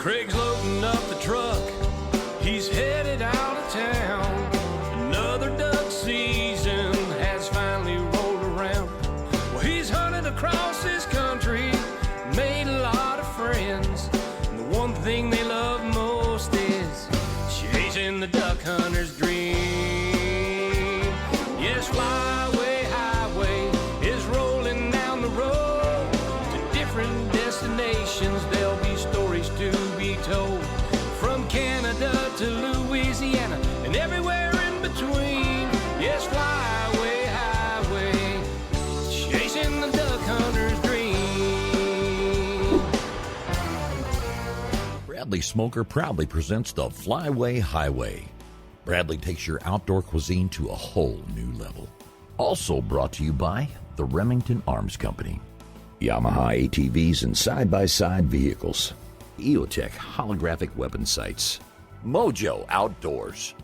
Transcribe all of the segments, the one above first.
Craig's loading up the truck, he's headed out of town. Another duck season has finally rolled around. Well, he's hunted across this country, made a lot of friends. And the one thing they love most is chasing the duck hunter's dream. Yes, Flyway Highway is rolling down the road to different destinations. There'll be stories to be told, from Canada to Louisiana and everywhere in between. Yes, Flyway Highway, chasing the duck hunter's dream. Bradley Smoker proudly presents the Flyway Highway. Bradley takes your outdoor cuisine to a whole new level. Also brought to you by the Remington Arms Company, Yamaha ATVs and side-by-side vehicles, EOTech holographic weapon sights, Mojo Outdoors,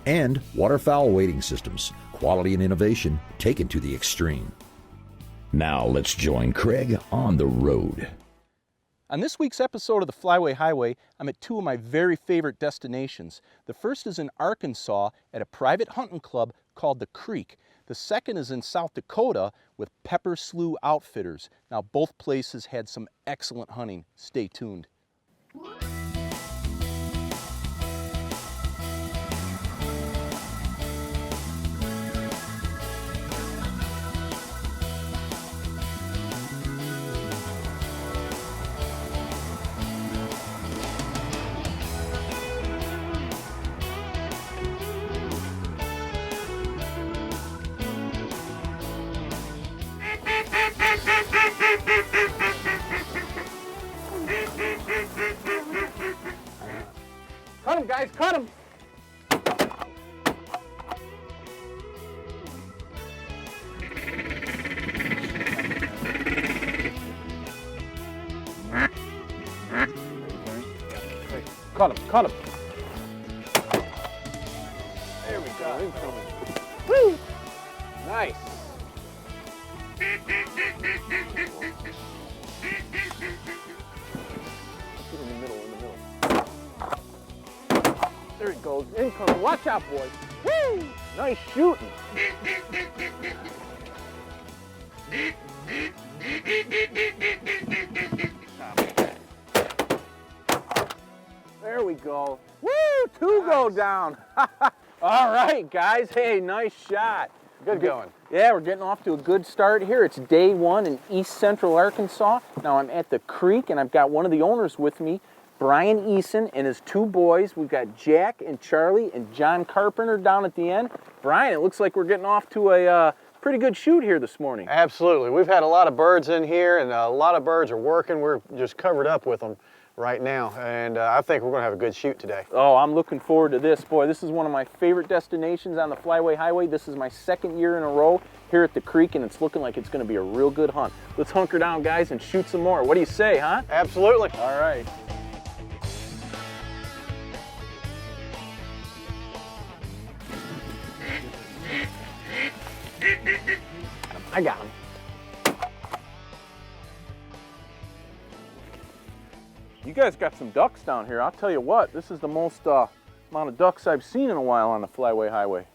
and Waterfall Wading Systems, quality and innovation taken to the extreme. Now let's join Craig on the road. On this week's episode of the Flyway Highway, I'm at two of my very favorite destinations. The first is in Arkansas at a private hunting club called The Creek. The second is in South Dakota with Pepper Slough Outfitters. Now, both places had some excellent hunting. Stay tuned. Cut him, guys, cut him! Cut him, cut him! There we go. Woo! Nice. In the middle, There it goes, incoming. Watch out, boys. Woo! Nice shooting. There we go. Woo! Two go down. All right, guys. Hey, nice shot. Good going. Yeah, we're getting off to a good start here. It's day one in East Central Arkansas. Now I'm at the creek and I've got one of the owners with me, Brian Eason, and his two boys. We've got Jack and Charlie and John Carpenter down at the end. Brian, it looks like we're getting off to a pretty good shoot here this morning. Absolutely. We've had a lot of birds in here and a lot of birds are working. We're just covered up with them right now, and I think we're going to have a good shoot today. Oh, I'm looking forward to this. Boy, this is one of my favorite destinations on the Flyway Highway. This is my second year in a row here at the creek, and it's looking like it's going to be a real good hunt. Let's hunker down, guys, and shoot some more. What do you say, huh? Absolutely. All right. I got him. You guys got some ducks down here. I'll tell you what, this is the most amount of ducks I've seen in a while on the Flyway Highway.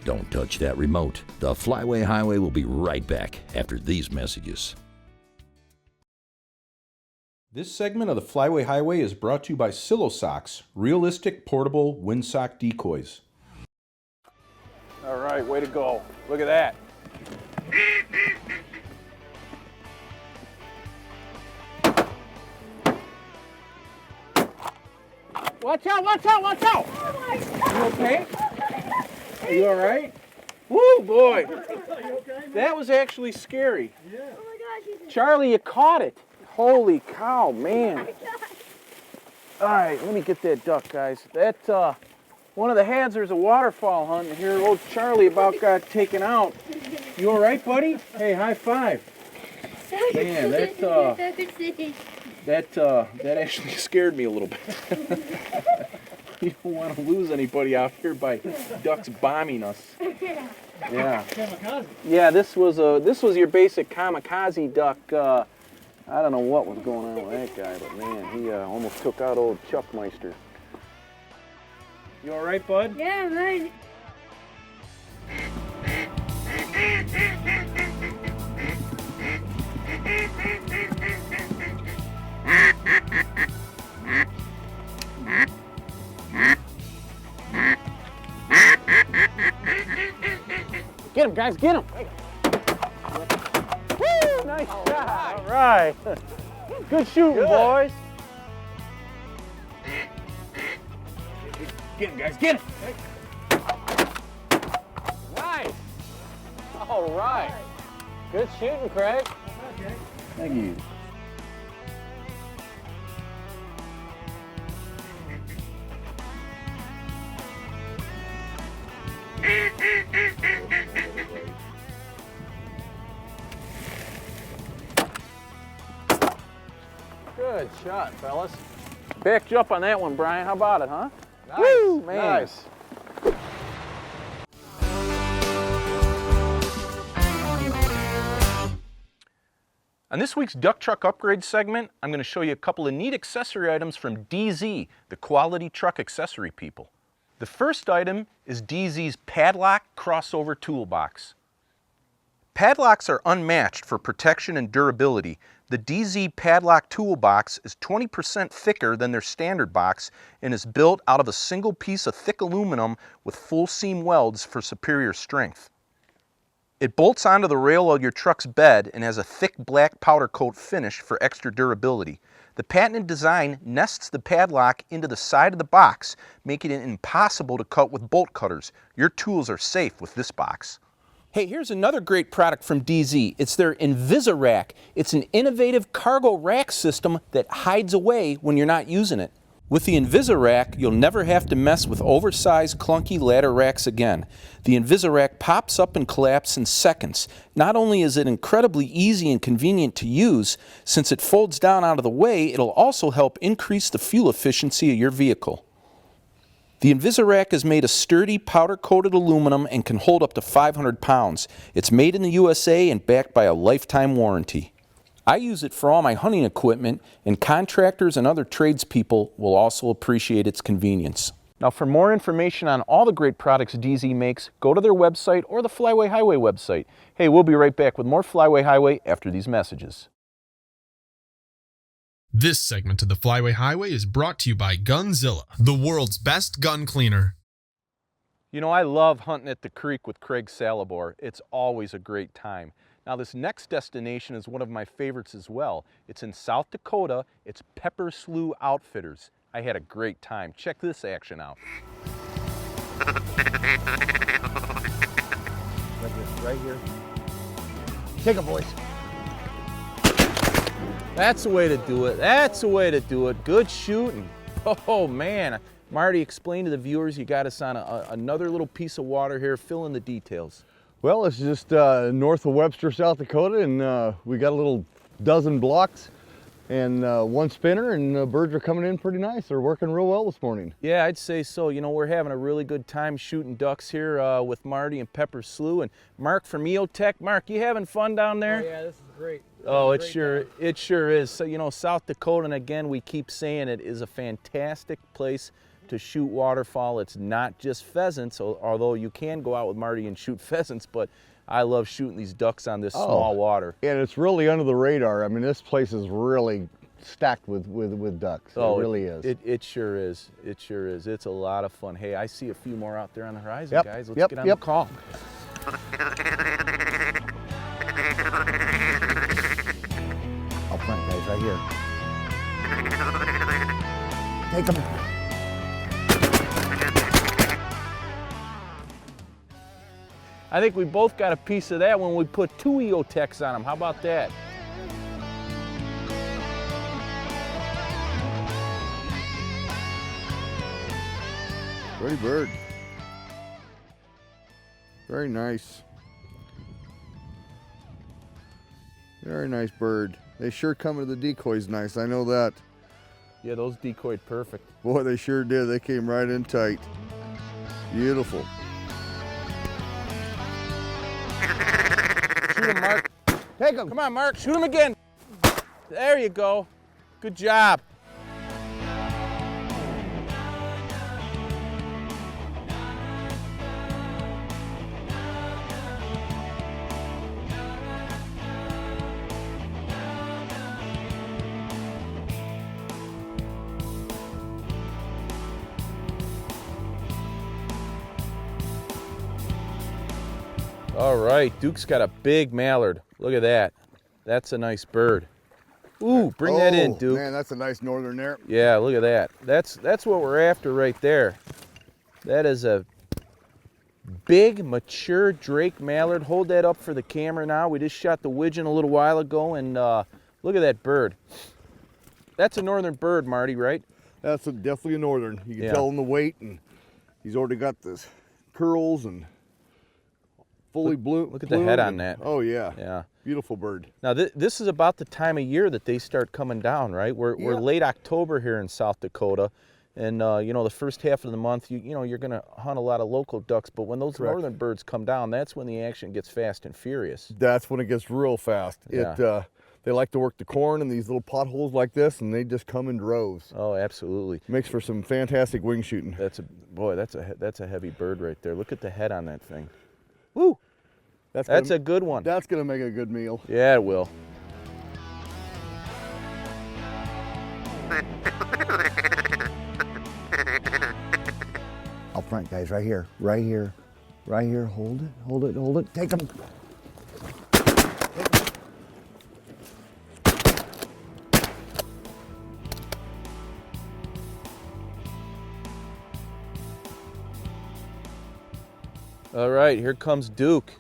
Don't touch that remote. The Flyway Highway will be right back after these messages. This segment of the Flyway Highway is brought to you by Silo Socks, realistic portable windsock decoys. All right, way to go. Look at that. Watch out, watch out, watch out! Oh my God. You okay? Are you all right? Woo, boy. That was actually scary. Oh my gosh. Charlie, you caught it. Holy cow, man. All right, let me get that duck, guys. That, one of the hads, there's a waterfall hunt, and here old Charlie about got taken out. You all right, buddy? Hey, high five. Man, that actually scared me a little bit. You don't want to lose anybody out here by ducks bombing us. Yeah. Kamikaze. Yeah, this was your basic kamikaze duck I don't know what was going on with that guy, but man, he almost took out old Chuckmeister. You all right, bud? Yeah, man. Get him, guys, get him! Woo, nice shot! All right. Good shooting, boys. Get him, guys, get him! Nice. All right. Good shooting, Craig. Thank you. Good shot, fellas. Backed you up on that one, Brian. How about it, huh? Nice. Woo, man. Nice. On this week's Duck Truck Upgrade segment, I'm going to show you a couple of neat accessory items from DZ, the quality truck accessory people. The first item is DZ's Padlock Crossover Toolbox. Padlocks are unmatched for protection and durability. The DZ Padlock Toolbox is 20% thicker than their standard box and is built out of a single piece of thick aluminum with full seam welds for superior strength. It bolts onto the rail of your truck's bed and has a thick black powder coat finish for extra durability. The patented design nests the padlock into the side of the box, making it impossible to cut with bolt cutters. Your tools are safe with this box. Hey, here's another great product from DZ. It's their Invisirack. It's an innovative cargo rack system that hides away when you're not using it. With the Invisirack, you'll never have to mess with oversized, clunky ladder racks again. The Invisirack pops up and collapses in seconds. Not only is it incredibly easy and convenient to use, since it folds down out of the way, it'll also help increase the fuel efficiency of your vehicle. The Invisirack is made of sturdy, powder-coated aluminum and can hold up to 500 pounds. It's made in the USA and backed by a lifetime warranty. I use it for all my hunting equipment, and contractors and other tradespeople will also appreciate its convenience. Now, for more information on all the great products DZ makes, go to their website or the Flyway Highway website. Hey, we'll be right back with more Flyway Highway after these messages. This segment of the Flyway Highway is brought to you by Gunzilla, the world's best gun cleaner. You know, I love hunting at the creek with Craig Salibor. It's always a great time. Now, this next destination is one of my favorites as well. It's in South Dakota. It's Pepper Slough Outfitters. I had a great time. Check this action out. Right here. Take a voice. That's the way to do it. That's the way to do it. Good shooting. Oh, man. Marty, explain to the viewers, you got us on another little piece of water here. Fill in the details. Well, it's just north of Webster, South Dakota, and we got a little dozen blocks and one spinner, and birds are coming in pretty nice. They're working real well this morning. Yeah, I'd say so. You know, we're having a really good time shooting ducks here with Marty and Pepper Slough and Mark from EOTech. Mark, you having fun down there? Oh, yeah, this is great. Oh, it sure is. So, you know, South Dakota, and again, we keep saying it, is a fantastic place to shoot waterfowl. It's not just pheasants, although you can go out with Marty and shoot pheasants, but I love shooting these ducks on this small water. And it's really under the radar. I mean, this place is really stacked with ducks. Oh, it really is. It sure is. It sure is. It's a lot of fun. Hey, I see a few more out there on the horizon, Yep, guys. Let's yep, get on yep. the call. Up front, guys, right here. Take them. I think we both got a piece of that when we put 2 EOTechs on them. How about that? Pretty bird. Very nice. Very nice bird. They sure come to the decoys nice, I know that. Yeah, those decoyed perfect. Boy, they sure did. They came right in tight. Beautiful. Shoot him, Mark. Take him. Come on, Mark. Shoot him again. There you go. Good job. All right, Duke's got a big mallard. Look at that. That's a nice bird. Ooh, bring that in, Duke. Man, that's a nice northern there. Yeah, look at that. That's what we're after right there. That is a big, mature Drake mallard. Hold that up for the camera now. We just shot the widgeon a little while ago, and look at that bird. That's a northern bird, Marty, right? That's definitely a northern. You can Yeah. tell in the weight, and he's already got the curls and fully blue. Look at the head on that. Oh yeah. Yeah. Beautiful bird. Now this is about the time of year that they start coming down, right? We're late October here in South Dakota, and you know, the first half of the month, you know, you're gonna hunt a lot of local ducks, but when those Correct. northern birds come down, that's when the action gets fast and furious. That's when it gets real fast. Yeah. They like to work the corn in these little potholes like this, and they just come in droves. Oh, absolutely. Makes for some fantastic wing shooting. That's a heavy bird right there. Look at the head on that thing. Woo! That's a good one. That's gonna make a good meal. Yeah, it will. Up front, guys, right here, right here, right here. Hold it, hold it, hold it. Take them. All right, here comes Duke.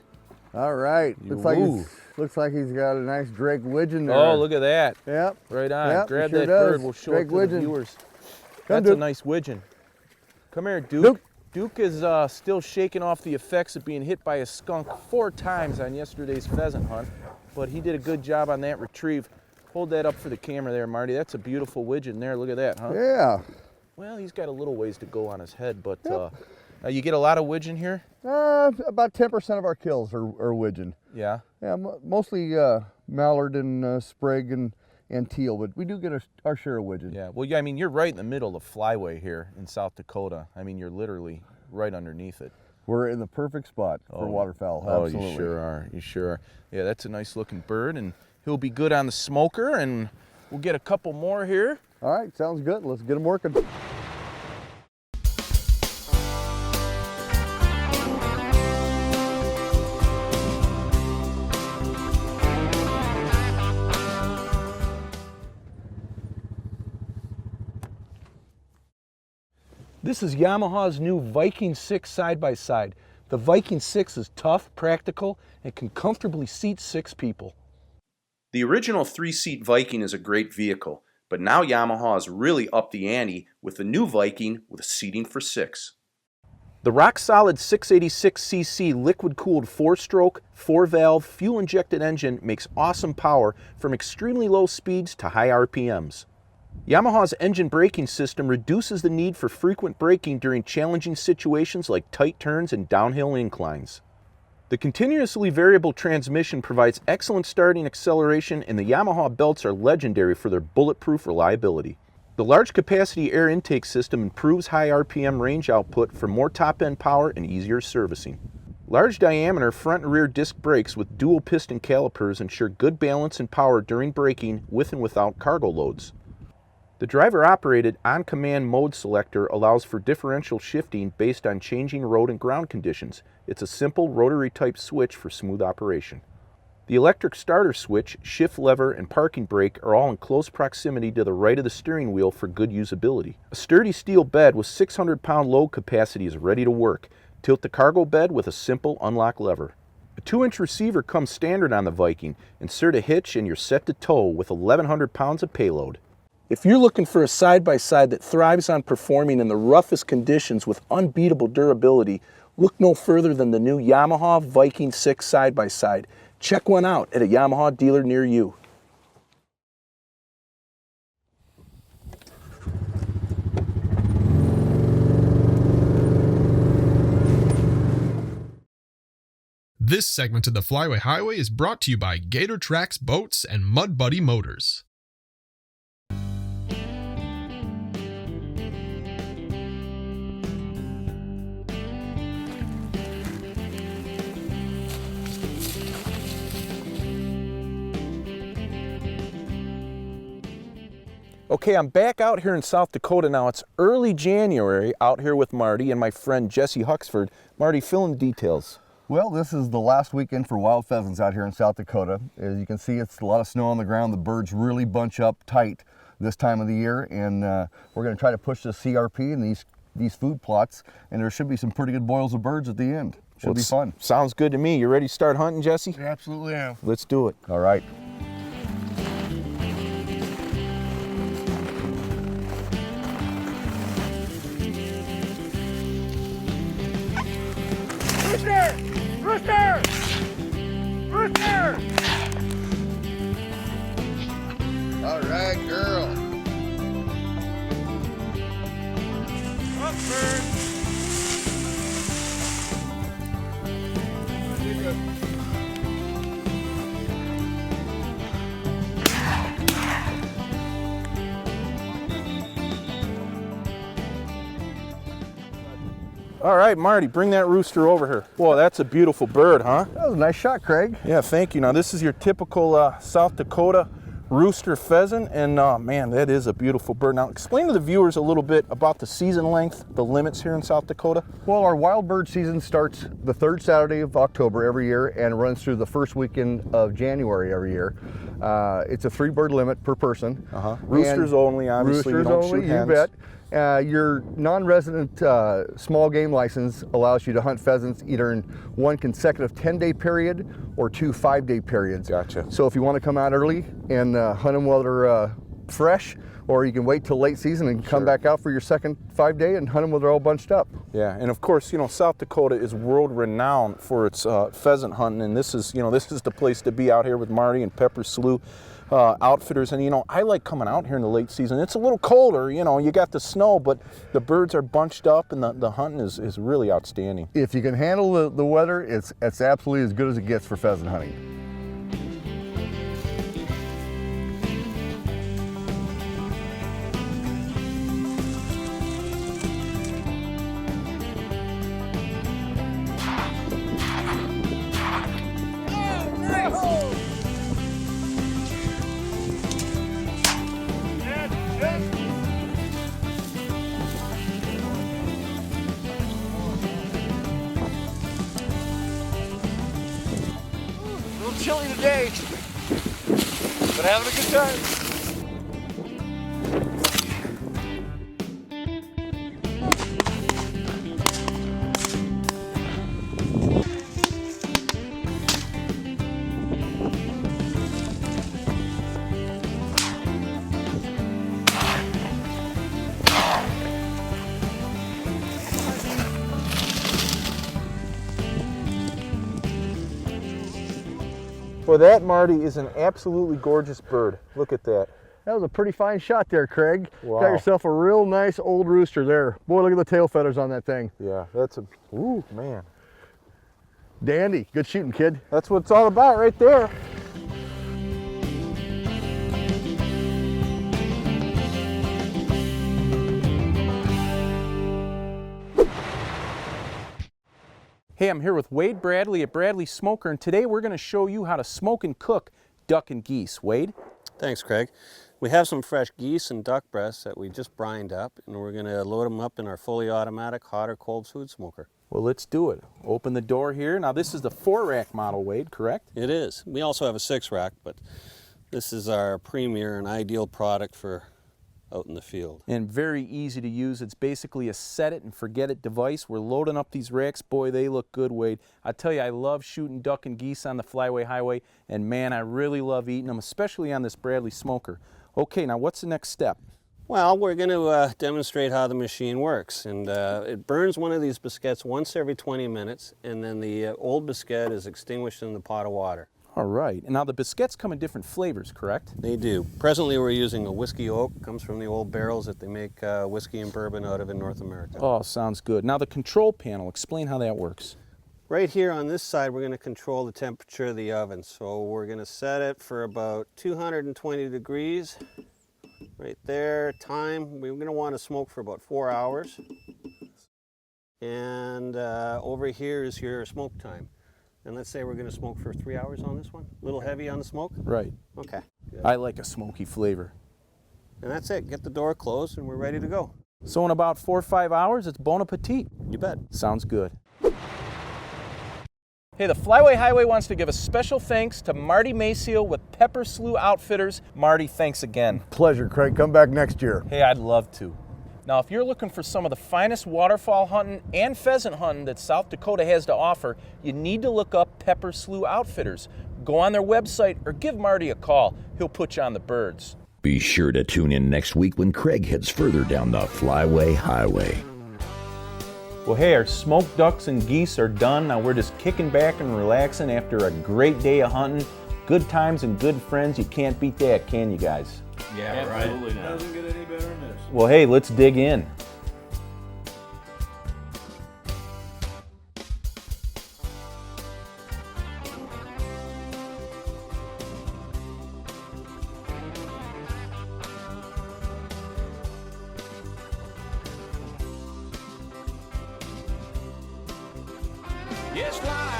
All right. Woo. Looks like he's got a nice Drake widgeon there. Oh, look at that. Yep. Right on. Yep, Grab he sure that does. bird. We'll show Drake it to the widgeon. viewers. Come, That's a Duke. nice widgeon. Come here, Duke. Duke. Duke is still shaking off the effects of being hit by a skunk 4 times on yesterday's pheasant hunt, but he did a good job on that retrieve. Hold that up for the camera there, Marty. That's a beautiful widgeon there. Look at that, huh? Yeah. Well, he's got a little ways to go on his head, but you get a lot of widgeon here? About 10% of our kills are widgeon. Yeah. Yeah, mostly mallard and sprig and teal, but we do get our share of widgeon. Yeah. Well, yeah, I mean, you're right in the middle of Flyway here in South Dakota. I mean, you're literally right underneath it. We're in the perfect spot for waterfowl. Oh, Absolutely. you sure are. You sure are. Yeah, that's a nice looking bird, and he'll be good on the smoker, and we'll get a couple more here. All right, sounds good. Let's get them working. This is Yamaha's new Viking 6 side-by-side. The Viking 6 is tough, practical, and can comfortably seat 6 people. The original 3-seat Viking is a great vehicle, but now Yamaha has really upped the ante with the new Viking with seating for 6. The rock-solid 686cc liquid-cooled 4-stroke, 4-valve, fuel-injected engine makes awesome power from extremely low speeds to high RPMs. Yamaha's engine braking system reduces the need for frequent braking during challenging situations like tight turns and downhill inclines. The continuously variable transmission provides excellent starting acceleration, and the Yamaha belts are legendary for their bulletproof reliability. The large capacity air intake system improves high RPM range output for more top-end power and easier servicing. Large diameter front and rear disc brakes with dual piston calipers ensure good balance and power during braking with and without cargo loads. The driver-operated on-command mode selector allows for differential shifting based on changing road and ground conditions. It's a simple rotary-type switch for smooth operation. The electric starter switch, shift lever, and parking brake are all in close proximity to the right of the steering wheel for good usability. A sturdy steel bed with 600-pound load capacity is ready to work. Tilt the cargo bed with a simple unlock lever. A 2-inch receiver comes standard on the Viking. Insert a hitch and you're set to tow with 1,100 pounds of payload. If you're looking for a side-by-side that thrives on performing in the roughest conditions with unbeatable durability, look no further than the new Yamaha Viking 6 side-by-side. Check one out at a Yamaha dealer near you. This segment of the Flyway Highway is brought to you by Gator Tracks Boats and Mud Buddy Motors. Okay, I'm back out here in South Dakota now. It's early January out here with Marty and my friend Jesse Huxford. Marty, fill in the details. Well, this is the last weekend for wild pheasants out here in South Dakota. As you can see, it's a lot of snow on the ground. The birds really bunch up tight this time of the year, and we're going to try to push the CRP in these food plots, and there should be some pretty good boils of birds at the end. Should be fun. Sounds good to me. You ready to start hunting, Jesse? I absolutely am. Let's do it. All right. Rooster! Rooster! Rooster! All right, girl. Up, bird! All right, Marty, bring that rooster over here. Whoa, that's a beautiful bird, huh? That was a nice shot, Craig. Yeah, thank you. Now, this is your typical South Dakota rooster pheasant, and man, that is a beautiful bird. Now, explain to the viewers a little bit about the season length, the limits here in South Dakota. Well, our wild bird season starts the third Saturday of October every year and runs through the first weekend of January every year. It's a 3-bird limit per person. Roosters only, obviously. Roosters you don't only, shoot you hens. bet. Your non-resident small game license allows you to hunt pheasants either in one consecutive 10-day period or 2 5-day periods. Gotcha. So if you want to come out early and hunt them while they're fresh, or you can wait till late season and come back out for your second 5-day and hunt them while they're all bunched up. Yeah, and of course, you know, South Dakota is world renowned for its pheasant hunting, and this is the place to be out here with Marty and Pepper Slough outfitters. And you know, I like coming out here in the late season. It's a little colder, you know, you got the snow, but the birds are bunched up, and the hunting is really outstanding. If you can handle the weather, it's absolutely as good as it gets for pheasant hunting. Chilly today, but having a good time. Well, that, Marty, is an absolutely gorgeous bird. Look at that. That was a pretty fine shot there, Craig. Wow. Got yourself a real nice old rooster there. Boy, look at the tail feathers on that thing. Yeah, that's ooh, man. Dandy. Good shooting, kid. That's what it's all about right there. Hey, I'm here with Wade Bradley at Bradley Smoker, and today we're going to show you how to smoke and cook duck and geese. Wade? Thanks, Craig. We have some fresh geese and duck breasts that we just brined up, and we're going to load them up in our fully automatic hot or cold food smoker. Well, let's do it. Open the door here. Now, this is the 4-rack model, Wade, correct? It is. We also have a 6-rack, but this is our premier and ideal product for out in the field. And very easy to use. It's basically a set it and forget it device. We're loading up these racks. Boy, they look good, Wade. I tell you, I love shooting duck and geese on the Flyway Highway, and man, I really love eating them, especially on this Bradley Smoker. Okay, now what's the next step? Well, we're going to demonstrate how the machine works, and it burns one of these biscuits once every 20 minutes, and then the old biscuit is extinguished in the pot of water. All right, and now the biscuits come in different flavors, correct? They do. Presently we're using a whiskey oak. Comes from the old barrels that they make whiskey and bourbon out of in North America. Oh, sounds good. Now the control panel, explain how that works. Right here on this side we're going to control the temperature of the oven. So we're going to set it for about 220 degrees. Right there, time, we're going to want to smoke for about 4 hours. And over here is your smoke time. And let's say we're going to smoke for 3 hours on this one. A little heavy on the smoke? Right. Okay. I like a smoky flavor. And that's it. Get the door closed and we're ready to go. So in about 4 or 5 hours, it's bon appetit. You bet. Sounds good. Hey, the Flyway Highway wants to give a special thanks to Marty Maceo with Pepper Slough Outfitters. Marty, thanks again. Pleasure, Craig. Come back next year. Hey, I'd love to. Now, if you're looking for some of the finest waterfall hunting and pheasant hunting that South Dakota has to offer, you need to look up Pepper Slough Outfitters. Go on their website or give Marty a call. He'll put you on the birds. Be sure to tune in next week when Craig heads further down the Flyway Highway. Well, hey, our smoked ducks and geese are done. Now we're just kicking back and relaxing after a great day of hunting. Good times and good friends. You can't beat that, can you guys? Yeah, absolutely not. Doesn't get any better than this. Well, hey, let's dig in. Yes, fly